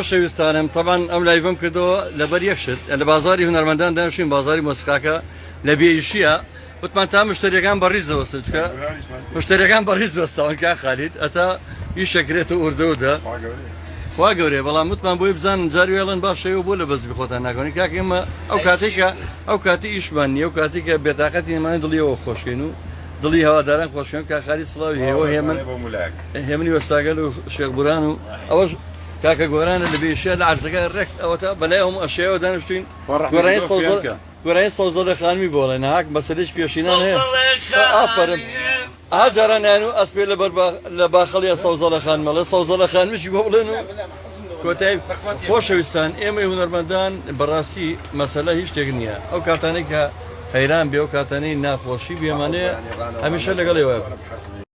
خۆشەویستانم طبعا ئەم لایڤم کردەوە لەبەر یەکشت لە بازاری هونەرمەندان دانیشتوین بازاری مۆسیقاکە لە بێئیشیە وتمان تا مشتریەکان بەڕیز دەوەستن چکە مشتریەکان بەڕیز وەستاون کا خالید ئەتا ئیشەکرێت و ئوردەوردە خوا گەورەیە بەڵام وتمان بۆی بزانن جاری وێڵن باشەوە بۆ لە بەزبی خۆتان ناکەنی کاک ئێمە ئەو کاتێکە ئەو کاتی ئیشمان نیە ئەو کاتێکە بێتاقەتی ئێمانە دڵیەوە خۆشکەین و دڵی هەواداران خۆشکەن کاخاری سڵاوی هێوە هێمنی وەستاگەل و شێخبوران و ئەوەش کاکە گۆرانە لە بێشە لە عرزەکە ڕێک ئەوە تا بەلای ئەوم ئەشەیەوە دانیشتوین گۆرانی سەوزە خانمی بۆڵێ نەهاک مەسەلەش پێشینان هەیە ئافرم ئاجارانیان و ئەسپێ لە باخەڵیە سەوزە لە خانمەڵە سەوزە لە خانمیشی بۆ بڵێن و کۆتایی خۆشەویستان ئێمە هونەرمەندان بەڕاستی مەسەلە هیچ شتێک نییە ئەو کاتانەی کە حەیران بێ و کاتانەی ناخۆشی بێمانەیە هەمیشە لەگەڵ ئێوە